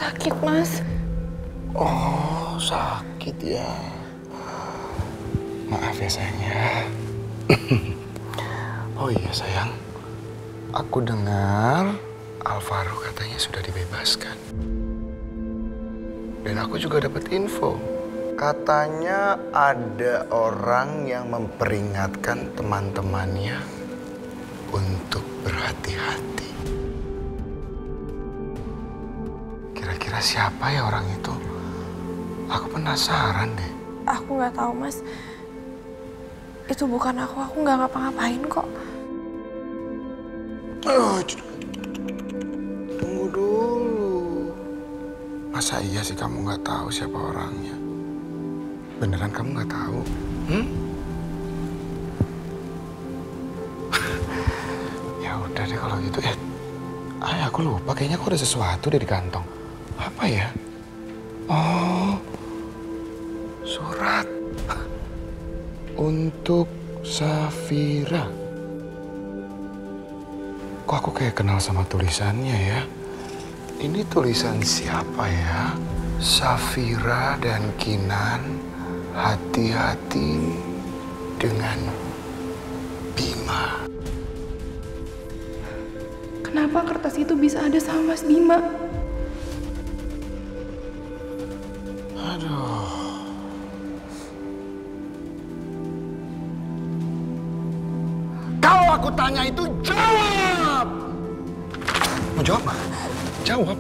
sakit, Mas. Oh, sakit ya. Maaf ya sayang ya. Oh iya sayang, aku dengar Alvaro katanya sudah dibebaskan. Dan aku juga dapat info. Katanya ada orang yang memperingatkan teman-temannya untuk berhati-hati. Kira-kira siapa ya orang itu? Aku penasaran deh. Aku nggak tahu, Mas. Itu bukan aku nggak ngapa-ngapain kok. Tunggu dulu. Masa iya sih kamu nggak tahu siapa orangnya? Beneran kamu nggak tahu? Ya udah deh kalau gitu. Aku lupa. Kayaknya aku ada sesuatu deh di kantong. Apa ya? Oh, surat untuk Safira. Kok aku kayak kenal sama tulisannya ya? Ini tulisan siapa ya? Safira dan Kinan, hati-hati dengan Bima. Kenapa kertas itu bisa ada sama Mas Bima? Aduh. Kalau aku tanya itu jawab! Mau jawab nggak? Jawab.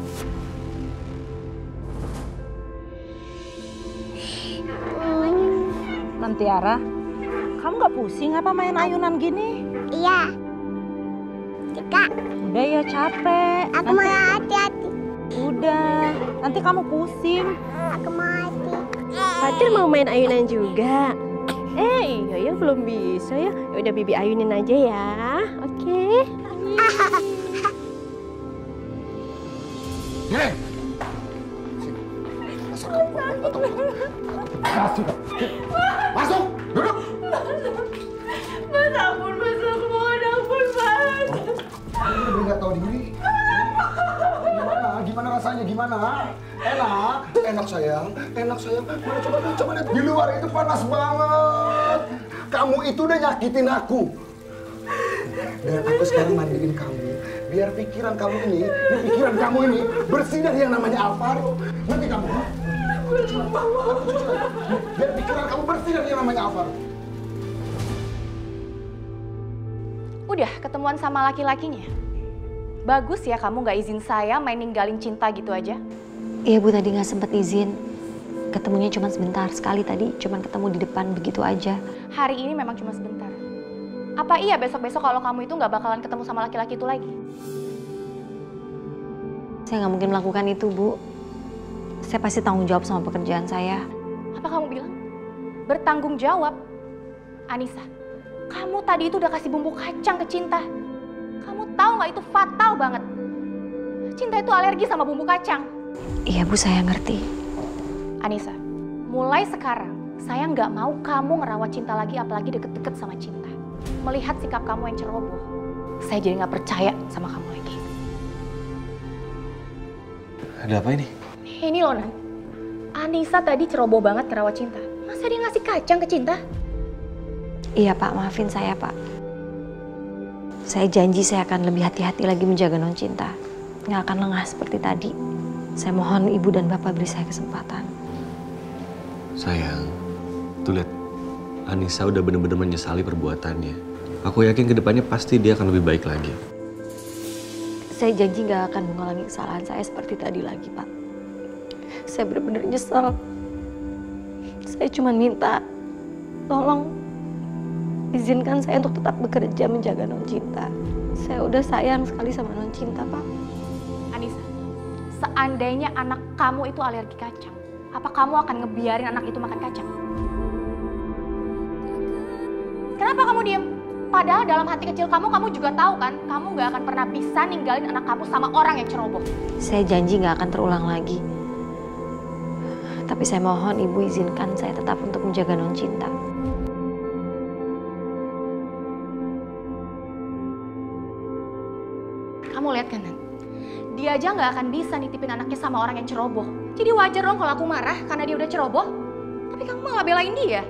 Tiara, kamu nggak pusing apa main ayunan gini? Iya. Cika. Udah ya capek. Aku mau hati-hati. Udah, nanti kamu pusing. Aku mau hati. Fatir mau main ayunan juga. Iya ya belum bisa ya. Udah Bibi ayunin aja ya. Oke. Nih. Masuk, duduk. Mas ampun, Mas aku mohon ampun, Mas. Udah nggak tahu diri. Gimana rasanya? Gimana? Enak sayang. Mana coba lihat di luar itu panas banget. Kamu itu udah nyakitin aku. Dan aku sekarang mandiin kamu. Biar pikiran kamu ini bersih dari yang namanya Alvaro. Nanti kamu. Biar pikiran kamu bersih dari yang namanya Alvaro. Udah ketemuan sama laki-lakinya? Bagus ya kamu nggak izin saya main ninggalin Cinta gitu aja. Iya Bu, tadi nggak sempat izin. Ketemunya cuma sebentar sekali tadi, cuma ketemu di depan begitu aja. Hari ini memang cuma sebentar. Apa iya besok-besok kalau kamu itu nggak bakalan ketemu sama laki-laki itu lagi? Saya nggak mungkin melakukan itu Bu. Saya pasti tanggung jawab sama pekerjaan saya. Apa kamu bilang? Bertanggung jawab? Anissa, kamu tadi itu udah kasih bumbu kacang ke Cinta. Kamu tahu nggak itu fatal banget. Cinta itu alergi sama bumbu kacang. Iya Bu, saya ngerti. Anissa, mulai sekarang saya nggak mau kamu ngerawat Cinta lagi, apalagi deket-deket sama Cinta. Melihat sikap kamu yang ceroboh, saya jadi nggak percaya sama kamu lagi. Ada apa ini? Ini loh Nan, Anissa tadi ceroboh banget ngerawat Cinta. Masa dia ngasih kacang ke Cinta? Iya Pak, maafin saya Pak. Saya janji saya akan lebih hati-hati lagi menjaga non Cinta. Nggak akan lengah seperti tadi. Saya mohon Ibu dan Bapak beri saya kesempatan. Sayang, tuh lihat. Anissa udah bener-bener menyesali perbuatannya. Aku yakin kedepannya pasti dia akan lebih baik lagi. Saya janji nggak akan mengulangi kesalahan saya seperti tadi lagi Pak. Saya benar-benar nyesel. Saya cuma minta, tolong izinkan saya untuk tetap bekerja menjaga non Cinta. Saya udah sayang sekali sama non Cinta Pak. Anissa, seandainya anak kamu itu alergi kacang, apa kamu akan ngebiarin anak itu makan kacang? Kenapa kamu diem? Padahal dalam hati kecil kamu juga tahu kan, kamu gak akan pernah bisa ninggalin anak kamu sama orang yang ceroboh. Saya janji nggak akan terulang lagi. Tapi saya mohon Ibu izinkan saya tetap untuk menjaga non Cinta. Kamu lihat kan, Nan? Dia aja nggak akan bisa nitipin anaknya sama orang yang ceroboh. Jadi wajar dong kalau aku marah karena dia udah ceroboh. Tapi kamu malah belain dia.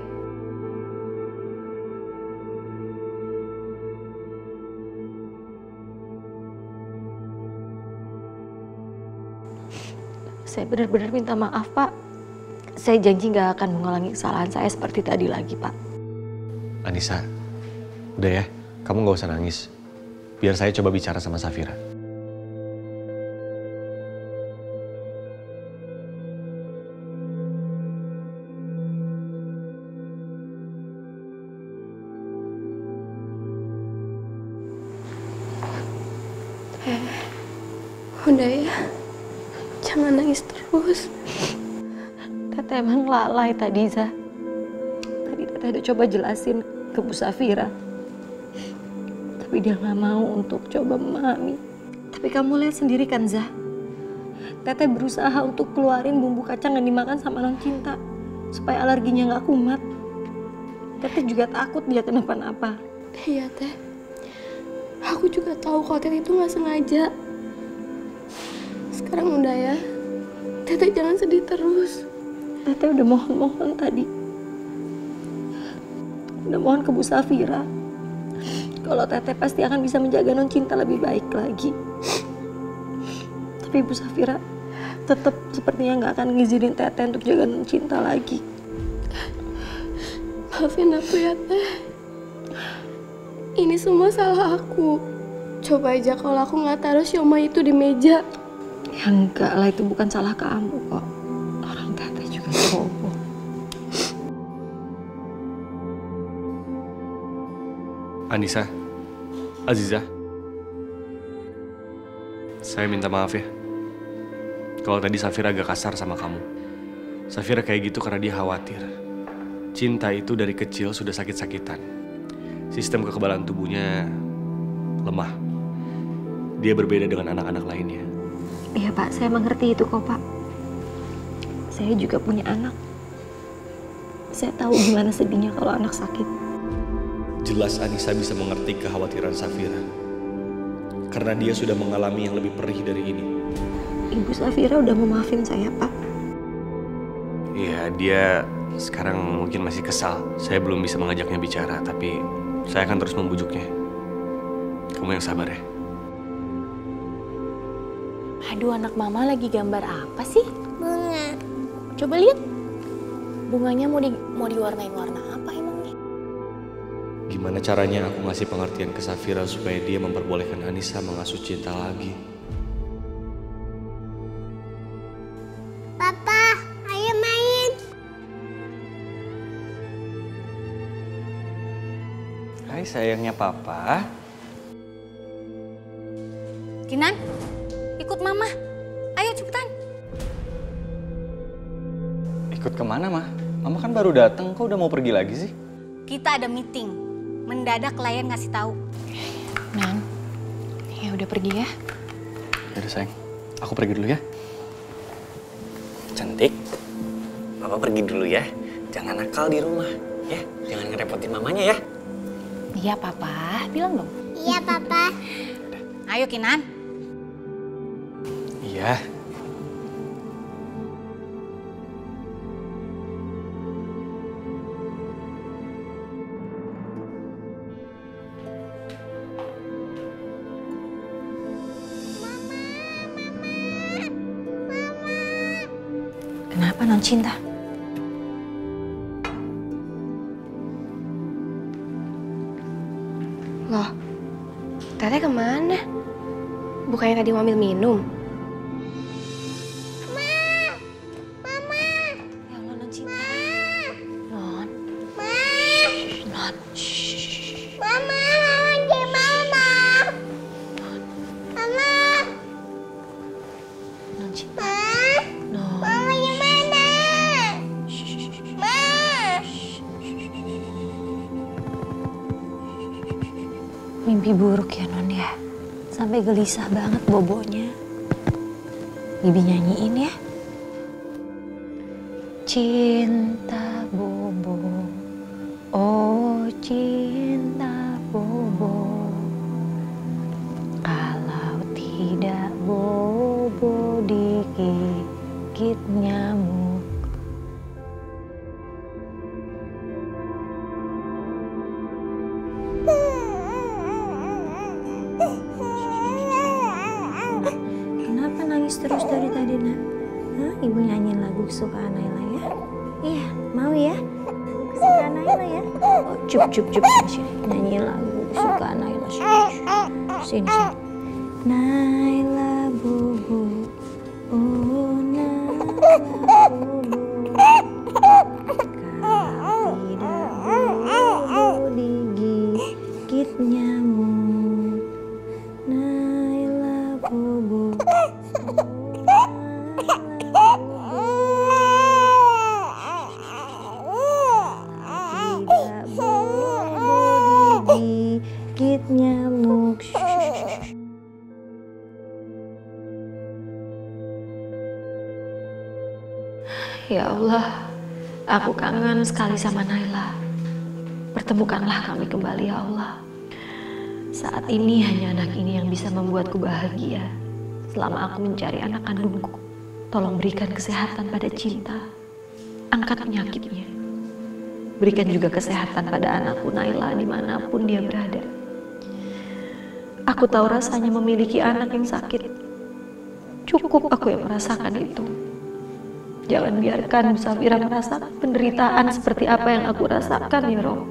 Saya benar-benar minta maaf, Pak. Saya janji nggak akan mengulangi kesalahan saya seperti tadi lagi, Pak. Anissa, udah ya, kamu nggak usah nangis. Biar saya coba bicara sama Safira. Udah ya, jangan nangis terus. Teteh emang lalai tadi, Zah. Tadi Teteh udah coba jelasin ke Bu Safira. Tapi dia nggak mau untuk coba memahami. Tapi kamu lihat sendiri kan, Zah. Teteh berusaha untuk keluarin bumbu kacang yang dimakan sama non Cinta. Supaya alerginya nggak kumat. Teteh juga takut dia kenapa-napa. Iya, Teh. Aku juga tahu kalau Teteh itu nggak sengaja. Sekarang udah ya, Teteh jangan sedih terus. Teteh udah mohon-mohon tadi. Udah mohon ke Bu Safira. Kalau Teteh pasti akan bisa menjaga non Cinta lebih baik lagi. Tapi Bu Safira tetap sepertinya nggak akan ngizinin Teteh untuk jaga non Cinta lagi. Maafin aku ya, Teh. Ini semua salah aku. Coba aja kalau aku nggak taruh siomay itu di meja. Ya enggak lah, itu bukan salah kamu kok. Orang Teteh juga ceroboh. Anissa, Aziza, saya minta maaf ya. Kalau tadi Safira agak kasar sama kamu. Safira kayak gitu karena dia khawatir. Cinta itu dari kecil sudah sakit-sakitan. Sistem kekebalan tubuhnya lemah. Dia berbeda dengan anak-anak lainnya. Iya Pak, saya mengerti itu kok Pak. Saya juga punya anak. Saya tahu gimana sedihnya kalau anak sakit. Jelas Anissa bisa mengerti kekhawatiran Safira. Karena dia sudah mengalami yang lebih perih dari ini. Ibu Safira udah mau maafin saya Pak. Iya, dia sekarang mungkin masih kesal. Saya belum bisa mengajaknya bicara, tapi saya akan terus membujuknya. Kamu yang sabar ya. Aduh, anak mama lagi gambar apa sih? Bunga. Coba lihat. Bunganya mau diwarnain warna apa emangnya? Gimana caranya aku ngasih pengertian ke Safira supaya dia memperbolehkan Anissa mengasuh Cinta lagi? Papa, ayo main. Hai sayangnya Papa. Kinan, ikut mama. Ayo cepetan. Ikut kemana, Ma? Mama kan baru datang, kok udah mau pergi lagi sih? Kita ada meeting. Mendadak klien ngasih tahu. Nan, ya udah pergi ya. Yaudah sayang, aku pergi dulu ya. Cantik, Papa pergi dulu ya. Jangan nakal di rumah, ya. Jangan ngerepotin mamanya ya. Iya Papa, bilang dong. Iya, Papa. Ayo Kinan. Iya. Kenapa non Cinta? Loh, Teteh kemana? Bukannya tadi mau ambil minum? Ya Allah non Cinta. Non. Non. Mama, di mana? Mama, Non Cinta. Ma, Non. Mama di mana? Ma. Mimpi buruk ya Non ya. Sampai gelisah banget bobonya. Bibi nyanyiin ya. Cinta Bobo, oh cinta Bobo. Kalau tidak Bobo terus dari tadi nak. Hah, ibu nyanyiin lagu kesukaan Naila ya? Iya, mau ya? Kesukaan Naila ya? Oh, cup sini. Nyanyiin lagu kesukaan Naila. Sini. Naila bubu, oh Naila bubu. Kalau tidak bubu digigit nyamuk. Naila bubu. Tidak bubu digigit nyamuk. Ya Allah, aku kangen sekali sama Naila. Pertemukanlah kami kembali ya Allah. Saat ini hanya anak ini yang bisa membuatku bahagia. Selama aku mencari anak kandungku, tolong berikan kesehatan pada Cinta. Angkat penyakitnya. Berikan juga kesehatan pada anakku Naila dimanapun dia berada. Aku tahu rasanya memiliki anak yang sakit. Cukup aku yang merasakan itu. Jangan biarkan Safira merasakan penderitaan seperti apa yang aku rasakan ya Rob.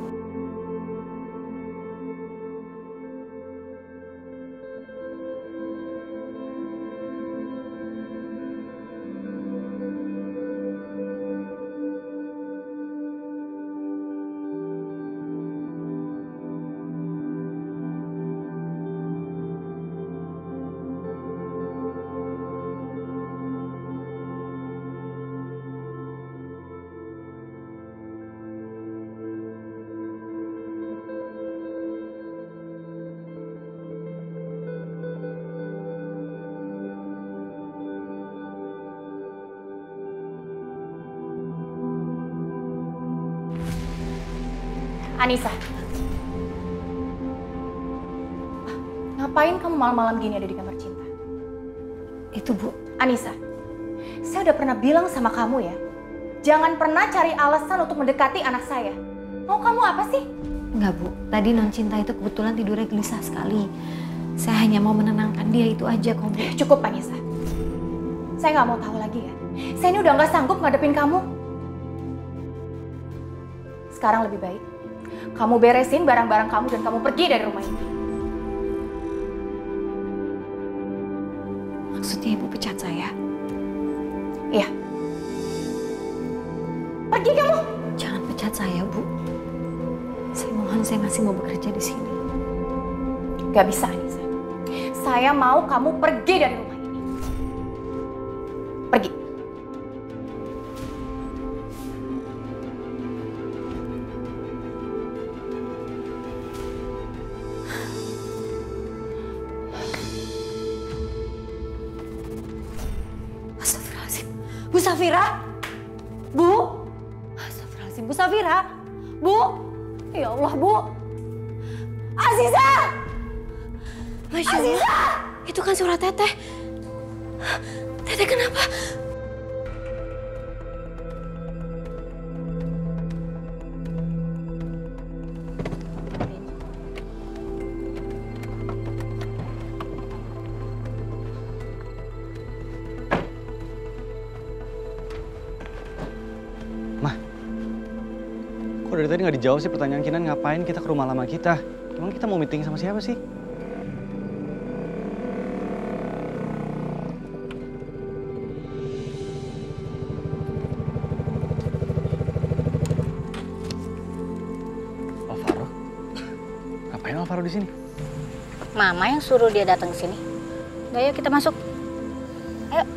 Anissa, ngapain kamu malam-malam gini ada di kamar Cinta? Itu Bu. Anissa, saya udah pernah bilang sama kamu ya, jangan pernah cari alasan untuk mendekati anak saya. Mau kamu apa sih? Enggak Bu, tadi non Cinta itu kebetulan tidurnya gelisah sekali. Saya hanya mau menenangkan dia, itu aja kok Bu. Cukup Anissa, saya nggak mau tahu lagi ya. Saya ini udah nggak sanggup ngadepin kamu. Sekarang lebih baik kamu beresin barang-barang kamu dan kamu pergi dari rumah ini. Maksudnya Ibu pecat saya? Iya. Pergi kamu. Jangan pecat saya, Bu. Saya mohon, saya masih mau bekerja di sini. Gak bisa, Anissa. Saya mau kamu pergi dari rumah ini. Pergi. Bu Safira? Bu? Astagfirullahaladzim, Bu Safira? Bu? Ya Allah, Bu. Aziza! Masya Allah. Aziza! Itu kan suara Teteh. Teteh kenapa? Kok dari tadi nggak dijawab sih pertanyaan Kinan, ngapain kita ke rumah lama kita? Emang kita mau meeting sama siapa sih? Alvaro? Ngapain Alvaro di sini? Mama yang suruh dia datang ke sini. Udah, yuk kita masuk. Ayo.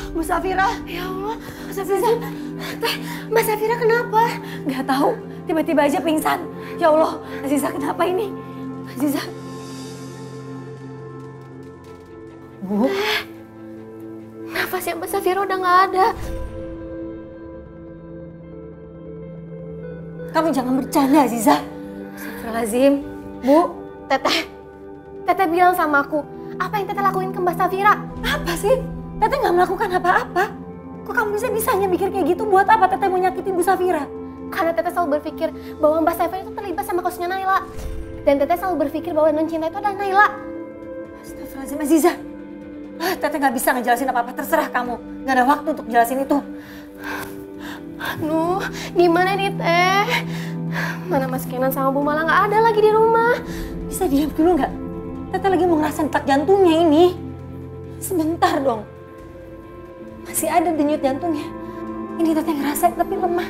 Bu Safira, ya Allah, Bu Safira, Mbak Safira kenapa? Gak tahu, tiba-tiba aja pingsan. Ya Allah, Aziza kenapa ini? Aziza. Bu, nafasnya Mbak Safira udah gak ada. Kamu jangan bercanda, Aziza. Astagfirullahaladzim. Bu, Teteh bilang sama aku, apa yang Teteh lakuin ke Mbak Safira? Apa sih? Teteh nggak melakukan apa-apa. Kok kamu bisa-bisanya mikir kayak gitu? Buat apa Teteh mau nyakitin Bu Safira? Karena Teteh selalu berpikir bahwa Mbak Safira itu terlibat sama kasusnya Naila. Dan Teteh selalu berpikir bahwa non cinta itu adalah Naila. Astagfirullahaladzim Aziza. Teteh nggak bisa ngejelasin apa-apa, terserah kamu. Nggak ada waktu untuk jelasin itu. Aduh, gimana nih Teh? Mana Mas Kenan sama Bu Mala nggak ada lagi di rumah. Bisa diam dulu nggak? Teteh lagi mau ngerasain detak jantungnya ini. Sebentar dong. Masih ada denyut jantungnya. Ini Teteh ngerasain tapi lemah.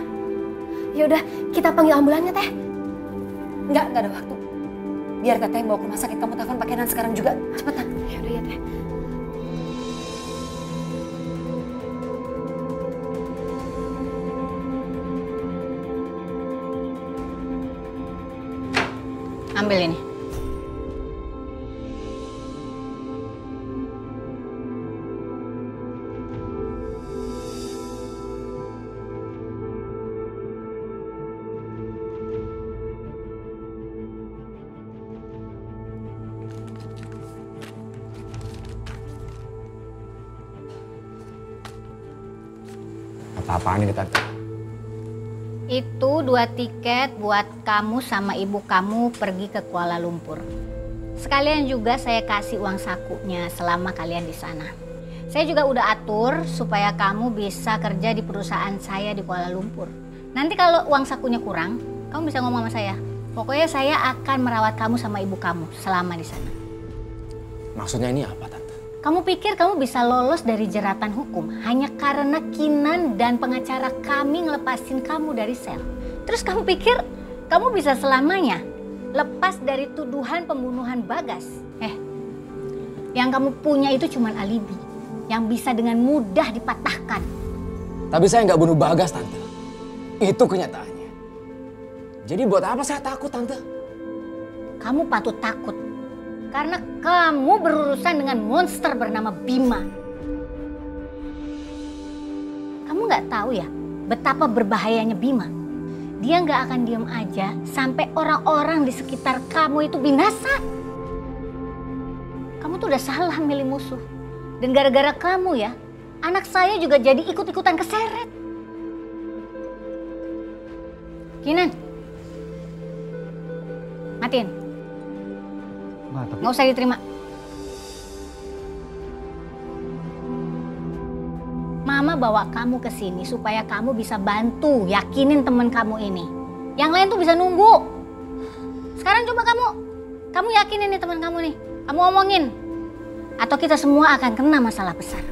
Yaudah, kita panggil ambulannya Teh. Nggak ada waktu. Biar Teteh bawa ke rumah sakit, kamu telepon Pak Kenan sekarang juga. Cepetan. Yaudah ya Teh. Ambil ini. Apa-apaan ini Tante? Itu 2 tiket buat kamu sama ibu kamu pergi ke Kuala Lumpur. Sekalian juga saya kasih uang sakunya selama kalian di sana. Saya juga udah atur supaya kamu bisa kerja di perusahaan saya di Kuala Lumpur. Nanti kalau uang sakunya kurang, kamu bisa ngomong sama saya. Pokoknya saya akan merawat kamu sama ibu kamu selama di sana. Maksudnya ini apa Tante? Kamu pikir kamu bisa lolos dari jeratan hukum hanya karena Kinan dan pengacara kami ngelepasin kamu dari sel? Terus kamu pikir kamu bisa selamanya lepas dari tuduhan pembunuhan Bagas? Yang kamu punya itu cuma alibi yang bisa dengan mudah dipatahkan. Tapi saya nggak bunuh Bagas, Tante. Itu kenyataannya. Jadi buat apa saya takut, Tante? Kamu patut takut. Karena kamu berurusan dengan monster bernama Bima. Kamu nggak tahu ya betapa berbahayanya Bima. Dia nggak akan diam aja sampai orang-orang di sekitar kamu itu binasa. Kamu tuh udah salah milih musuh. Dan gara-gara kamu ya, anak saya juga jadi ikut-ikutan keseret. Kinan, matiin. Nggak usah diterima. Mama bawa kamu ke sini supaya kamu bisa bantu yakinin teman kamu ini. Yang lain tuh bisa nunggu. Sekarang coba kamu yakinin nih teman kamu nih. Kamu omongin. Atau kita semua akan kena masalah besar.